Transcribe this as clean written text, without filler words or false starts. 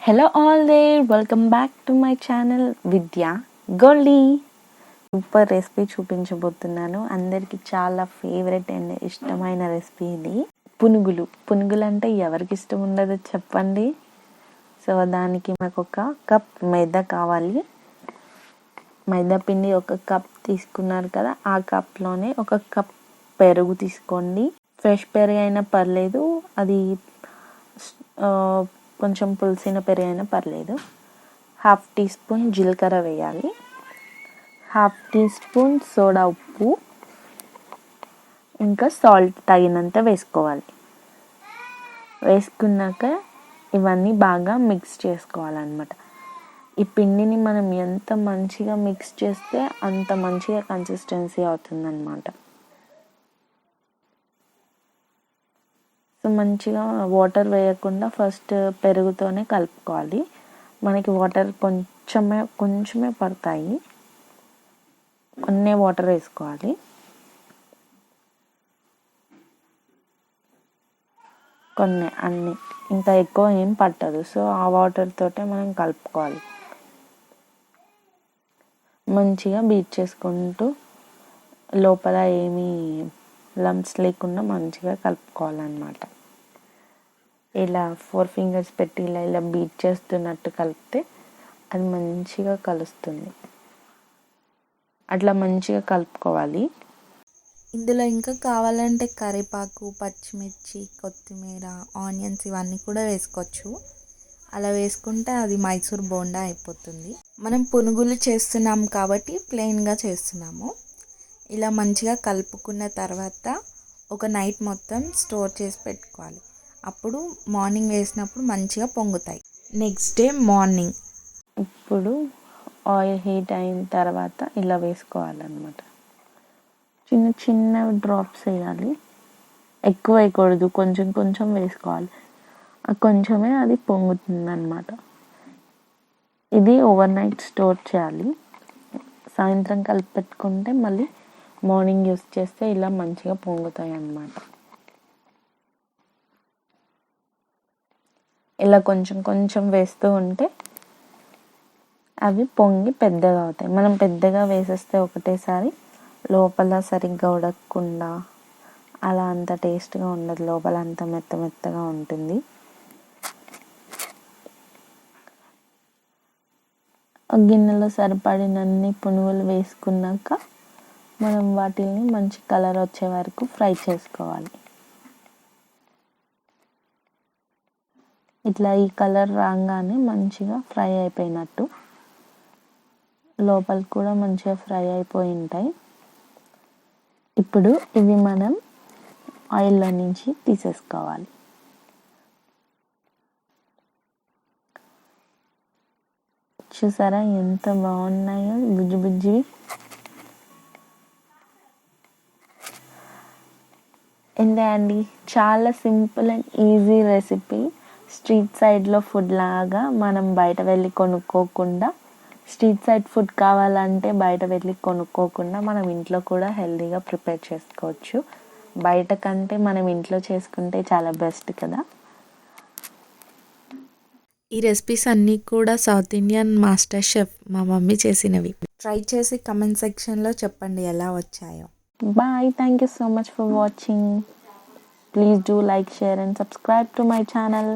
Hello all there, welcome back to my channel vidyagoldie. Super recipe చూపించబోతున్నాను. అందరికి చాలా favourite and ఇష్టమైన recipe ఇది. పునుగులు అంటే ఎవరికి ఇష్టం ఉండదో చెప్పండి. సో దానికి మాకు ఒక కప్ మైదా కావాలి. మైదా పిండి ఒక కప్ తీసుకున్నారు కదా, ఆ కప్లోనే ఒక కప్ పెరుగు తీసుకోండి. ఫ్రెష్ పెరుగు అయినా పర్లేదు, అది కొంచెం పులిసిన పెరుగు అయినా పర్లేదు. 1/2 టీ స్పూన్ జీలకర్ర వేయాలి, 1/2 టీ స్పూన్ సోడా ఉప్పు, ఇంకా సాల్ట్ తగినంత వేసుకోవాలి. వేసుకున్నాక ఇవన్నీ బాగా మిక్స్ చేసుకోవాలన్నమాట. ఈ పిండిని మనం ఎంత మంచిగా మిక్స్ చేస్తే అంత మంచిగా కన్సిస్టెన్సీ అవుతుందన్నమాట. సో మంచిగా వాటర్ వేయకుండా ఫస్ట్ పెరుగుతోనే కలుపుకోవాలి. మనకి వాటర్ కొంచెమే పడతాయి, కొన్ని వాటర్ వేసుకోవాలి. అన్నీ ఇంకా ఎక్కువ ఏం పట్టదు. సో ఆ వాటర్ తోటే మనం కలుపుకోవాలి. మంచిగా బీట్ చేసుకుంటూ లోపల ఏమీ లంప్స్ లేకుండా మంచిగా కలుపుకోవాలన్నమాట. ఇలా 4 ఫింగర్స్ పెట్టి ఇలా బీట్ చేస్తున్నట్టు కలిపితే అది మంచిగా కలుస్తుంది. అట్లా మంచిగా కలుపుకోవాలి. ఇందులో ఇంకా కావాలంటే కరివేపాకు, పచ్చిమిర్చి, కొత్తిమీర, ఆనియన్స్ ఇవన్నీ కూడా వేసుకోవచ్చు. అలా వేసుకుంటే అది మైసూర్ బోండా అయిపోతుంది. మనం పునుగులు చేస్తున్నాం కాబట్టి ప్లెయిన్గా చేస్తున్నాము. ఇలా మంచిగా కలుపుకున్న తర్వాత ఒక నైట్ మొత్తం స్టోర్ చేసి పెట్టుకోవాలి. అప్పుడు మార్నింగ్ వేసినప్పుడు మంచిగా పొంగుతాయి. నెక్స్ట్ డే మార్నింగ్ ఇప్పుడు ఆయిల్ హీట్ అయిన తర్వాత ఇలా వేసుకోవాలన్నమాట. చిన్న చిన్న డ్రాప్స్ వేయాలి, ఎక్కువ వేయకూడదు, కొంచెం కొంచెం వేసుకోవాలి. కొంచెమే అది పొంగుతుందన్నమాట. ఇది ఓవర్ నైట్ స్టోర్ చేయాలి. సాయంత్రం కలిపి పెట్టుకుంటే మళ్ళీ మార్నింగ్ యూస్ చేస్తే ఇలా మంచిగా పొంగుతాయి అన్నమాట. ఇలా కొంచెం కొంచెం వేస్తూ ఉంటే అవి పొంగి పెద్దగా అవుతాయి. మనం పెద్దగా వేసేస్తే ఒకటేసారి లోపల సరిగ్గా ఉడకకుండా అలా అంత టేస్ట్గా ఉండదు, లోపల అంత మెత్తగా ఉంటుంది. గిన్నెలో సరిపడినన్ని పునుగులు వేసుకున్నాక మనం వాటిని మంచి కలర్ వచ్చే వరకు ఫ్రై చేసుకోవాలి. ఇట్లా ఈ కలర్ రాగానే మంచిగా ఫ్రై అయిపోయినట్టు, లోపల కూడా మంచిగా ఫ్రై అయిపోయి ఉంటాయి. ఇప్పుడు ఇవి మనం ఆయిల్లో నుంచి తీసేసుకోవాలి. చూసారా ఎంత బాగున్నాయో బుజ్జివి. ఇంతే అండి, చాలా simple and easy recipe. Street సైడ్లో ఫుడ్ లాగా మనం బయట వెళ్ళి కొనుక్కోకుండా, స్ట్రీట్ సైడ్ ఫుడ్ కావాలంటే బయట వెళ్ళి కొనుక్కోకుండా మనం ఇంట్లో కూడా హెల్తీగా ప్రిపేర్ చేసుకోవచ్చు. బయట కంటే మనం ఇంట్లో చేసుకుంటే చాలా బెస్ట్ కదా. ఈ రెసిపీస్ అన్నీ కూడా సౌత్ ఇండియన్ మాస్టర్ షెఫ్ మా మమ్మీ చేసినవి. ట్రై చేసి కమెంట్ సెక్షన్లో చెప్పండి ఎలా వచ్చాయో. Bye. Thank you so much for watching. Please do like, share and subscribe to my channel.